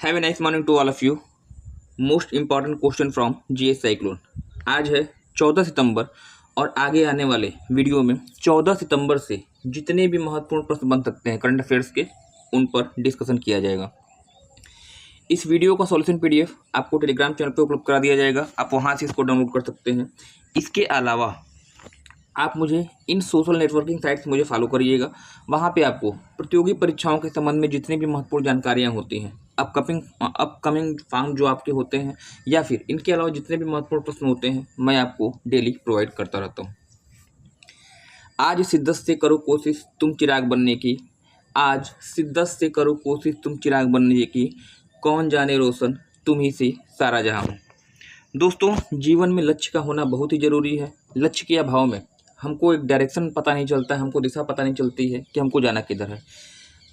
Have a nice morning to all of you. Most important question from GS cyclone. आज है 14 सितंबर और आगे आने वाले वीडियो में 14 सितंबर से जितने भी महत्वपूर्ण प्रश्न बन सकते हैं करंट अफेयर्स के, उन पर डिस्कशन किया जाएगा। इस वीडियो का सॉल्यूशन पीडीएफ आपको टेलीग्राम चैनल पर उपलब्ध करा दिया जाएगा, आप वहां से इसको डाउनलोड कर सकते हैं। इसके अलावा आप मुझे इन सोशल नेटवर्किंग साइट्स मुझे फॉलो करिएगा। वहाँ पे आपको प्रतियोगी परीक्षाओं के संबंध में जितनी भी महत्वपूर्ण जानकारियाँ होती हैं, अपकमिंग फॉर्म जो आपके होते हैं, या फिर इनके अलावा जितने भी महत्वपूर्ण प्रश्न होते हैं, मैं आपको डेली प्रोवाइड करता रहता हूँ। आज शिद्दत से करो कोशिश तुम चिराग बनने की, आज शिद्दत से करो कोशिश तुम चिराग बनने की, कौन जाने रोशन तुम ही से सारा जहां हो। दोस्तों, जीवन में लक्ष्य का होना बहुत ही ज़रूरी है। लक्ष्य के अभाव में हमको एक डायरेक्शन पता नहीं चलता है, हमको दिशा पता नहीं चलती है कि हमको जाना किधर है।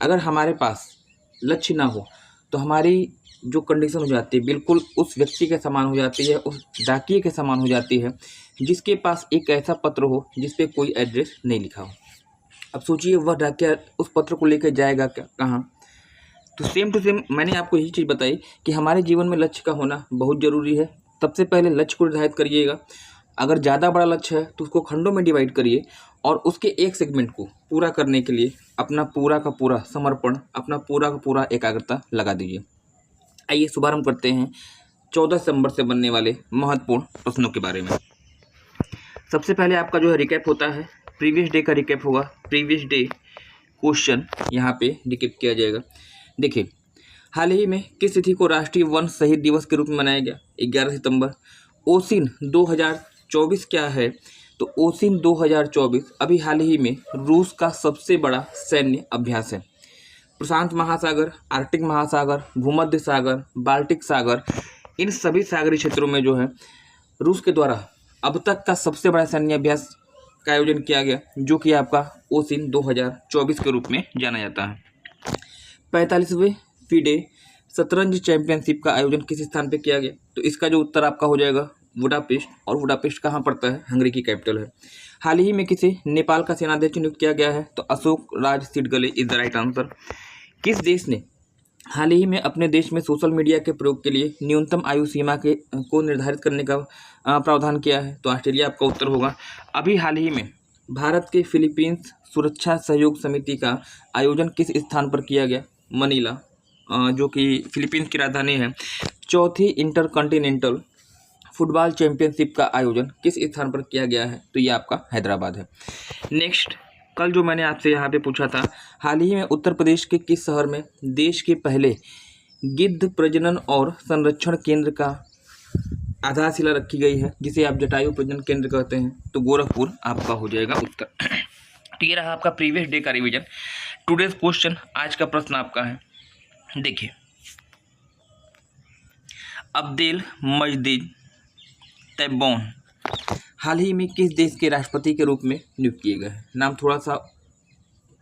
अगर हमारे पास लक्ष्य ना हो तो हमारी जो कंडीशन हो जाती है बिल्कुल उस व्यक्ति के समान हो जाती है, उस डाकिये के समान हो जाती है जिसके पास एक ऐसा पत्र हो जिस पे कोई एड्रेस नहीं लिखा हो। अब सोचिए वह डाकिया उस पत्र को लेकर जाएगा कहाँ। तो सेम टू सेम मैंने आपको यही चीज़ बताई कि हमारे जीवन में लक्ष्य का होना बहुत ज़रूरी है। सबसे पहले लक्ष्य को निर्धारित करिएगा। अगर ज़्यादा बड़ा लक्ष्य है तो उसको खंडों में डिवाइड करिए और उसके एक सेगमेंट को पूरा करने के लिए अपना पूरा का पूरा समर्पण, अपना पूरा का पूरा एकाग्रता लगा दीजिए। आइए शुभारंभ करते हैं 14 सितंबर से बनने वाले महत्वपूर्ण प्रश्नों के बारे में। सबसे पहले आपका जो है रिकैप होता है, प्रीवियस डे का रिकैप होगा। प्रीवियस डे क्वेश्चन यहाँ पे रिकैप किया जाएगा। देखिए, हाल ही में किस तिथि को राष्ट्रीय वन शहीद दिवस के रूप में मनाया गया? 11 सितंबर। ओसिन 2024 क्या है? तो ओसिन 2024 अभी हाल ही में रूस का सबसे बड़ा सैन्य अभ्यास है। प्रशांत महासागर, आर्कटिक महासागर, भूमध्य सागर, बाल्टिक सागर, इन सभी सागरीय क्षेत्रों में जो है रूस के द्वारा अब तक का सबसे बड़ा सैन्य अभ्यास का आयोजन किया गया, जो कि आपका ओसिन 2024 के रूप में जाना जाता है। 45वें फीडे शतरंज चैंपियनशिप का आयोजन किस स्थान पे किया गया? तो इसका जो उत्तर आपका हो जाएगा बुडापेस्ट। और बुडापेस्ट कहाँ पड़ता है? हंगरी की कैपिटल है। हाल ही में किसे नेपाल का सेनाध्यक्ष नियुक्त किया गया है? तो Ashok Raj सिटगले is the right answer. किस देश ने हाल ही में अपने देश में सोशल मीडिया के प्रयोग के लिए न्यूनतम आयु सीमा को निर्धारित करने का प्रावधान किया है? तो ऑस्ट्रेलिया आपका उत्तर होगा। अभी हाल ही में भारत के फिलीपींस सुरक्षा सहयोग समिति का आयोजन किस स्थान पर किया गया? मनीला, जो कि फिलीपींस की राजधानी है। चौथी इंटरकॉन्टिनेंटल फुटबॉल चैंपियनशिप का आयोजन किस स्थान पर किया गया है? तो ये आपका हैदराबाद है। नेक्स्ट, कल जो मैंने आपसे यहाँ पे पूछा था, हाल ही में उत्तर प्रदेश के किस शहर में देश के पहले गिद्ध प्रजनन और संरक्षण केंद्र का आधारशिला रखी गई है, जिसे आप जटायु प्रजनन केंद्र कहते हैं? तो गोरखपुर आपका हो जाएगा उत्तर। तो ये रहा आपका प्रीवियस डे का रिवीजन। टुडेज क्वेश्चन, आज का प्रश्न आपका है, देखिए, अब्देल मजीद तैब्बोन हाल ही में किस देश के राष्ट्रपति के रूप में नियुक्त किए गए हैं? नाम थोड़ा सा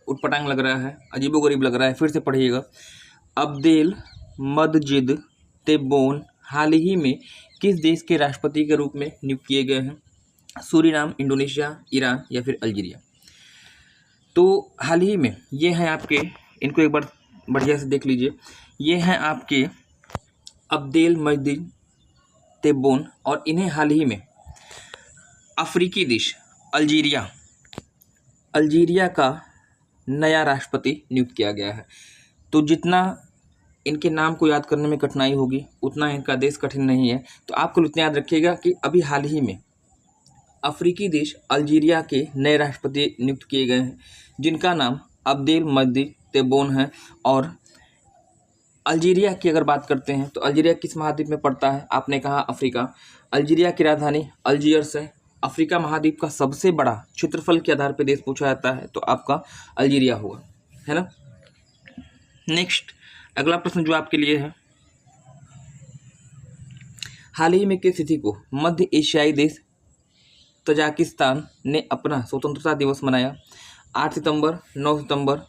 उटपटांग लग रहा है, अजीबोगरीब लग रहा है, फिर से पढ़िएगा। अब्देल मजीद तैब्बोन हाल ही में किस देश के राष्ट्रपति के रूप में नियुक्त किए गए हैं? सूरीनाम, इंडोनेशिया, ईरान या फिर अल्जीरिया? तो हाल ही में ये हैं आपके, इनको एक बार बढ़िया से देख लीजिए, ये हैं आपके अब्देल मजीद तैब्बोन, और इन्हें हाल ही में अफ्रीकी देश अल्जीरिया का नया राष्ट्रपति नियुक्त किया गया है। तो जितना इनके नाम को याद करने में कठिनाई होगी उतना इनका देश कठिन नहीं है। तो आपको इतना याद रखिएगा कि अभी हाल ही में अफ्रीकी देश अल्जीरिया के नए राष्ट्रपति नियुक्त किए गए हैं, जिनका नाम अब्देल मजीद तैब्बोन है। और अल्जीरिया की अगर बात करते हैं तो अल्जीरिया किस महाद्वीप में पड़ता है? आपने कहा अफ्रीका। अल्जीरिया की राजधानी अल्जीयर्स है। अफ्रीका महाद्वीप का सबसे बड़ा क्षेत्रफल के आधार पर देश पूछा जाता है तो आपका अल्जीरिया होगा, है ना। नेक्स्ट, अगला प्रश्न जो आपके लिए है, हाल ही में किस तिथि को मध्य एशियाई देश तजाकिस्तान ने अपना स्वतंत्रता दिवस मनाया? 8 सितंबर, 9 सितंबर,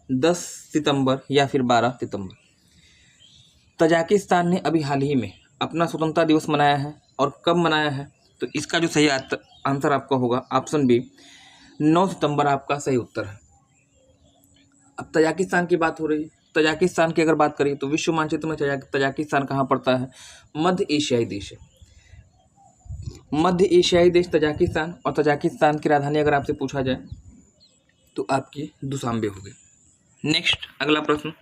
10 सितंबर या फिर 12 सितंबर? तजाकिस्तान ने अभी हाल ही में अपना स्वतंत्रता दिवस मनाया है, और कब मनाया है? तो इसका जो सही आंसर आपका होगा ऑप्शन बी, 9 सितंबर आपका सही उत्तर है। अब तजाकिस्तान की बात हो रही है तजाकिस्तान की अगर बात करें तो विश्व मानचित्र में तजाकिस्तान कहाँ पड़ता है? मध्य एशियाई देश है। मध्य एशियाई देश तजाकिस्तान, और तजाकिस्तान की राजधानी अगर आपसे पूछा जाए तो आपकी दुशांबे होगी। नेक्स्ट अगला प्रश्न,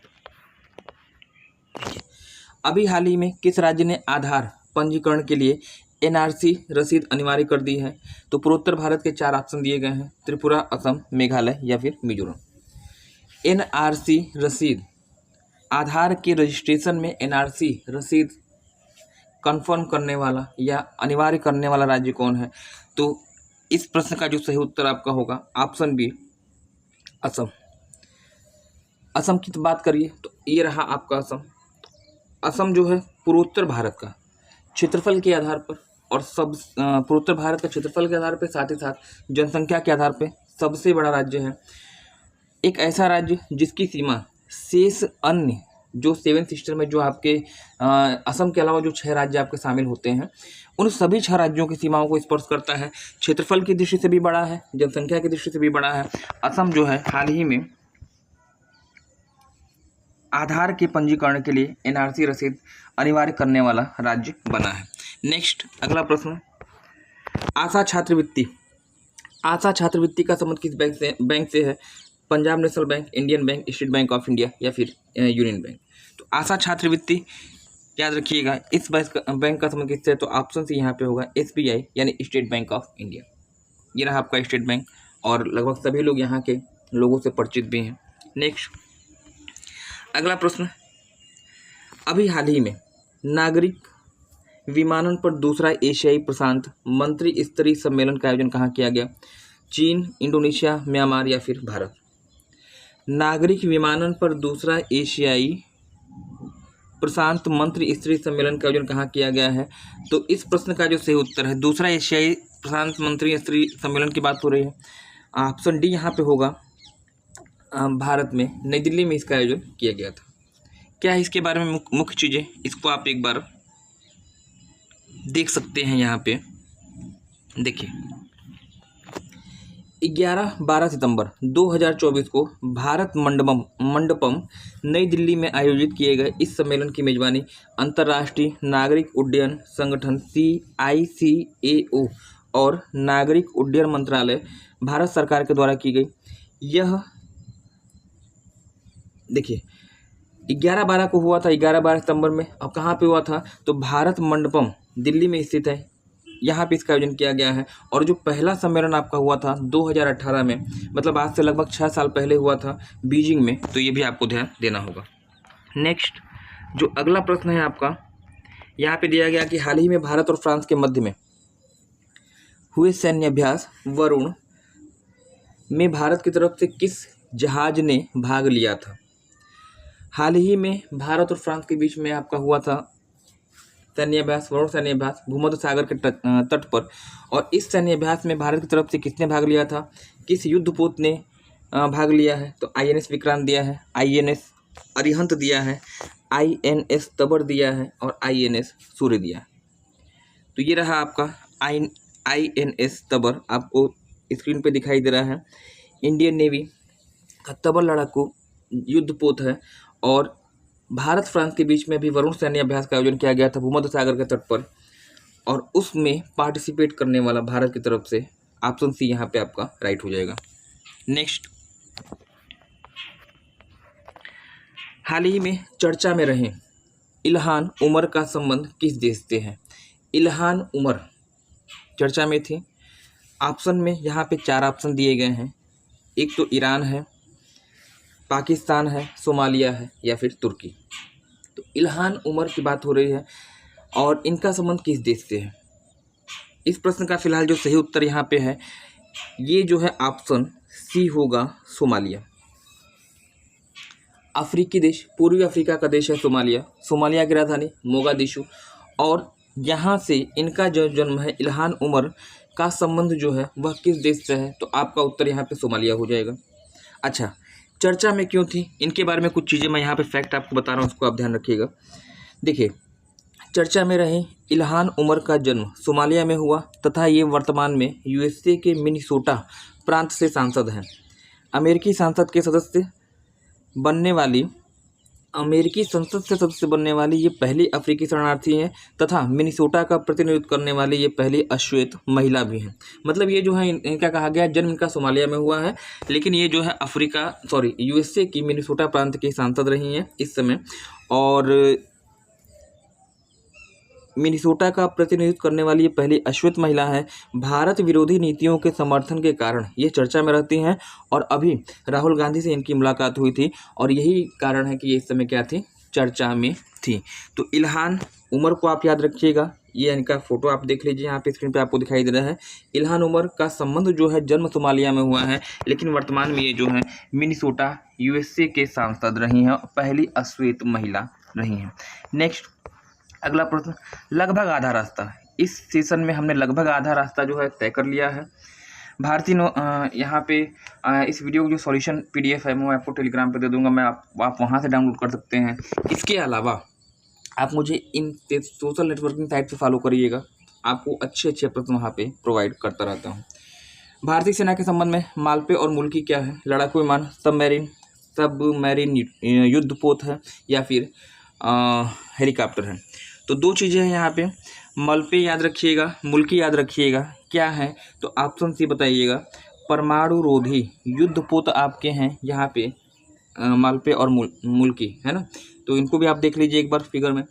अभी हाल ही में किस राज्य ने आधार पंजीकरण के लिए एनआरसी रसीद अनिवार्य कर दी है? तो पूर्वोत्तर भारत के 4 ऑप्शन दिए गए हैं, त्रिपुरा, असम, मेघालय या फिर मिजोरम। एनआरसी रसीद, आधार के रजिस्ट्रेशन में एनआरसी रसीद कंफर्म करने वाला या अनिवार्य करने वाला राज्य कौन है? तो इस प्रश्न का जो सही उत्तर आपका होगा ऑप्शन बी, असम। असम की तो बात करिए तो ये रहा आपका असम। असम जो है पूर्वोत्तर भारत का क्षेत्रफल के आधार पर और पूर्वोत्तर भारत का क्षेत्रफल के आधार पर, साथ ही साथ जनसंख्या के आधार पर सबसे बड़ा राज्य है। एक ऐसा राज्य जिसकी सीमा शेष अन्य जो 7 सिस्टर में जो आपके असम के अलावा जो 6 राज्य आपके शामिल होते हैं, उन सभी 6 राज्यों की सीमाओं को स्पर्श करता है। क्षेत्रफल की दृष्टि से भी बड़ा है, जनसंख्या की दृष्टि से भी बड़ा है। असम जो है हाल ही में आधार के पंजीकरण के लिए एनआरसी रसीद अनिवार्य करने वाला राज्य बना है। नेक्स्ट अगला प्रश्न, आशा छात्रवृत्ति। आशा छात्रवृत्ति का संबंध किस बैंक से है? Punjab national bank, Indian bank, state bank of India या फिर यूनियन बैंक। तो आशा छात्रवृत्ति याद रखिएगा, इस बैंक का संबंध किससे है? तो ऑप्शन सी यहाँ पे होगा एसबीआई यानी स्टेट बैंक ऑफ इंडिया। ये रहा आपका स्टेट बैंक, और लगभग सभी लोग यहाँ के लोगों से परिचित भी हैं। नेक्स्ट अगला प्रश्न, अभी हाल ही में नागरिक विमानन पर दूसरा एशियाई प्रशांत मंत्री स्तरीय सम्मेलन का आयोजन कहाँ किया गया? चीन, इंडोनेशिया, म्यांमार या फिर भारत। नागरिक विमानन पर दूसरा एशियाई प्रशांत मंत्री स्तरीय सम्मेलन का आयोजन कहाँ किया गया है? तो इस प्रश्न का जो सही उत्तर है, दूसरा एशियाई प्रशांत मंत्री स्तरीय सम्मेलन की बात हो रही है। ऑप्शन डी यहाँ पे होगा, भारत में नई दिल्ली में इसका आयोजन किया गया था। क्या है इसके बारे में मुख्य चीज़ें, इसको आप एक बार देख सकते हैं। यहाँ पे देखिए 11-12 सितंबर 2024 को भारत मंडपम नई दिल्ली में आयोजित किए गए इस सम्मेलन की मेजबानी अंतर्राष्ट्रीय नागरिक उड्डयन संगठन CICAO और नागरिक उड्डयन मंत्रालय भारत सरकार के द्वारा की गई। यह देखिए 11-12 को हुआ था, 11-12 सितंबर में। अब कहाँ पे हुआ था? तो भारत मंडपम दिल्ली में स्थित है, यहाँ पे इसका आयोजन किया गया है। और जो पहला सम्मेलन आपका हुआ था 2018 में, मतलब आज से लगभग 6 साल पहले हुआ था बीजिंग में, तो ये भी आपको ध्यान देना होगा। नेक्स्ट जो अगला प्रश्न है आपका, यहाँ पे दिया गया कि हाल ही में भारत और फ्रांस के मध्य में हुए सैन्य अभ्यास वरुण में भारत की तरफ से किस जहाज ने भाग लिया था? हाल ही में भारत और फ्रांस के बीच में आपका हुआ था सैन्य अभ्यास, वरुण सैन्य अभ्यास भूमध्य सागर के तट पर। और इस सैन्य अभ्यास में भारत की तरफ से किसने भाग लिया था? किस युद्धपोत ने भाग लिया है? तो INS विक्रांत दिया है, INS अरिहंत दिया है, INS तबर दिया है और INS सूर्य दिया है। तो ये रहा आपका INS तबर, आपको स्क्रीन पे दिखाई दे रहा है। इंडियन नेवी का तबर लड़ाकू युद्धपोत है। और भारत फ्रांस के बीच में भी वरुण सैन्य अभ्यास का आयोजन किया गया था भूमध्य सागर के तट पर, और उसमें पार्टिसिपेट करने वाला भारत की तरफ से ऑप्शन सी यहाँ पे आपका राइट हो जाएगा। नेक्स्ट हाल ही में चर्चा में रहे इल्हान उमर का संबंध किस देश से है? इल्हान उमर चर्चा में थी। ऑप्शन में यहाँ पे 4 ऑप्शन दिए गए हैं, एक तो ईरान है, पाकिस्तान है, सोमालिया है या फिर तुर्की। तो इल्हान उमर की बात हो रही है और इनका संबंध किस देश से है? इस प्रश्न का फिलहाल जो सही उत्तर यहाँ पे है, ये जो है ऑप्शन सी होगा, सोमालिया। अफ्रीकी देश, पूर्वी अफ्रीका का देश है सोमालिया। सोमालिया की राजधानी मोगादिशु, और यहाँ से इनका जो जन्म है इल्हान उमर का संबंध जो है वह किस देश से है? तो आपका उत्तर यहाँ पे सोमालिया हो जाएगा। अच्छा, चर्चा में क्यों थी, इनके बारे में कुछ चीज़ें मैं यहाँ पे फैक्ट आपको बता रहा हूँ, उसको आप ध्यान रखिएगा। देखिए चर्चा में रहे इल्हान उमर का जन्म सोमालिया में हुआ तथा ये वर्तमान में USA के मिनीसोटा प्रांत से सांसद हैं। अमेरिकी संसद के सदस्य बनने वाली अमेरिकी संसद से सदस्य बनने वाली ये पहली अफ्रीकी शरणार्थी हैं तथा मिनीसोटा का प्रतिनिधित्व करने वाली ये पहली अश्वेत महिला भी हैं। मतलब ये जो है इनका कहा गया जन्म इनका सोमालिया में हुआ है, लेकिन ये जो है यूएसए की मिनीसोटा प्रांत की सांसद रही हैं इस समय, और मिनीसोटा का प्रतिनिधित्व करने वाली ये पहली अश्वेत महिला है। भारत विरोधी नीतियों के समर्थन के कारण ये चर्चा में रहती हैं और अभी राहुल गांधी से इनकी मुलाकात हुई थी और यही कारण है कि ये इस समय क्या थी, चर्चा में थी। तो इल्हान उमर को आप याद रखिएगा, ये इनका फोटो आप देख लीजिए, यहाँ पे स्क्रीन पे आपको दिखाई दे रहा है। इल्हान उमर का संबंध जो है जन्म सोमालिया में हुआ है, लेकिन वर्तमान में ये जो है मिनीसोटा यूएसए के सांसद रही हैं, पहली अश्वेत महिला रही हैं। नेक्स्ट अगला प्रश्न, लगभग आधा रास्ता। इस सेशन में हमने लगभग आधा रास्ता जो है तय कर लिया है। भारतीय यहाँ पे इस वीडियो को जो सॉल्यूशन पीडीएफ है मैं आपको टेलीग्राम पे दे दूंगा, मैं आप वहाँ से डाउनलोड कर सकते हैं। इसके अलावा आप मुझे इन सोशल नेटवर्किंग साइट पे फॉलो करिएगा, आपको अच्छे प्रश्न वहाँ पे प्रोवाइड करता रहता हूँ। भारतीय सेना के संबंध में मालपे और मुल्की क्या है? लड़ाकू विमान, सबमरीन युद्धपोत है या फिर हेलीकॉप्टर है। तो दो चीज़ें हैं यहाँ पे, मलपे याद रखिएगा, मुल्की याद रखिएगा। क्या है तो ऑप्शन सी बताइएगा। परमाणु रोधी युद्धपोत आपके हैं यहाँ पे मालपे और मुल्की, है ना, तो इनको भी आप देख लीजिए एक बार फिगर में।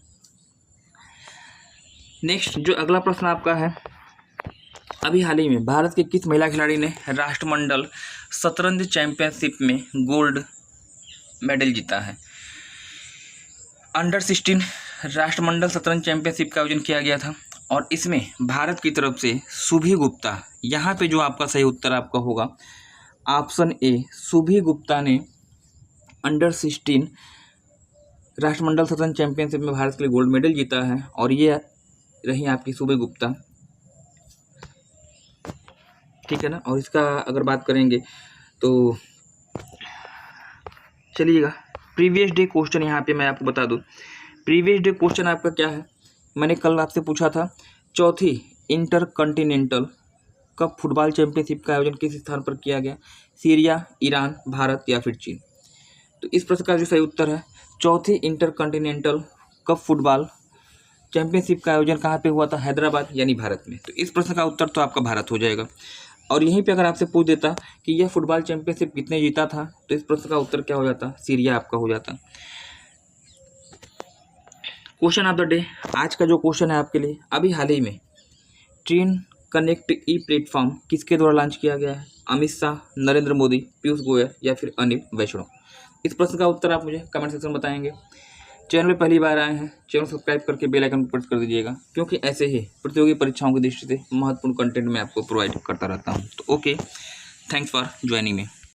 नेक्स्ट जो अगला प्रश्न आपका है, अभी हाल ही में भारत के किस महिला खिलाड़ी ने राष्ट्रमंडल शतरंज चैंपियनशिप में गोल्ड मेडल जीता है? अंडर 16 राष्ट्रमंडल शतरंज चैंपियनशिप का आयोजन किया गया था और इसमें भारत की तरफ से सुभी गुप्ता, यहाँ पे जो आपका सही उत्तर आपका होगा ऑप्शन ए, सुभी गुप्ता ने अंडर 16 राष्ट्रमंडल शतरंज चैंपियनशिप में भारत के लिए गोल्ड मेडल जीता है और ये रही आपकी सुभी गुप्ता, ठीक है ना। और इसका अगर बात करेंगे तो चलिएगा प्रीवियस डे क्वेश्चन यहाँ पे मैं आपको बता दूँ। प्रीवियस डे क्वेश्चन आपका क्या है, मैंने कल आपसे पूछा था चौथी इंटरकॉन्टिनेंटल कप फुटबॉल चैंपियनशिप का आयोजन किस स्थान पर किया गया? सीरिया, ईरान, भारत या फिर चीन। तो इस प्रश्न का जो सही उत्तर है चौथी इंटरकॉन्टिनेंटल कप फुटबॉल चैंपियनशिप का आयोजन कहाँ पे हुआ था? हैदराबाद यानी भारत में। तो इस प्रश्न का उत्तर तो आपका भारत हो जाएगा। और यहीं पे अगर आपसे पूछ देता कि यह फुटबॉल चैंपियनशिप कितने जीता था तो इस प्रश्न का उत्तर क्या हो जाता? सीरिया आपका हो जाता। क्वेश्चन ऑफ द डे, आज का जो क्वेश्चन है आपके लिए, अभी हाल ही में ट्रेन कनेक्ट ई प्लेटफॉर्म किसके द्वारा लॉन्च किया गया है? अमित शाह, नरेंद्र मोदी, पीयूष गोयल या फिर अनिल वैष्णव। इस प्रश्न का उत्तर आप मुझे कमेंट सेक्शन में बताएंगे। चैनल में पहली बार आए हैं, चैनल सब्सक्राइब करके बेल आइकन प्रेस कर दीजिएगा, क्योंकि ऐसे ही प्रतियोगी परीक्षाओं की दृष्टि से महत्वपूर्ण कंटेंट मैं आपको प्रोवाइड करता रहता हूँ। तो okay, thanks for joining me.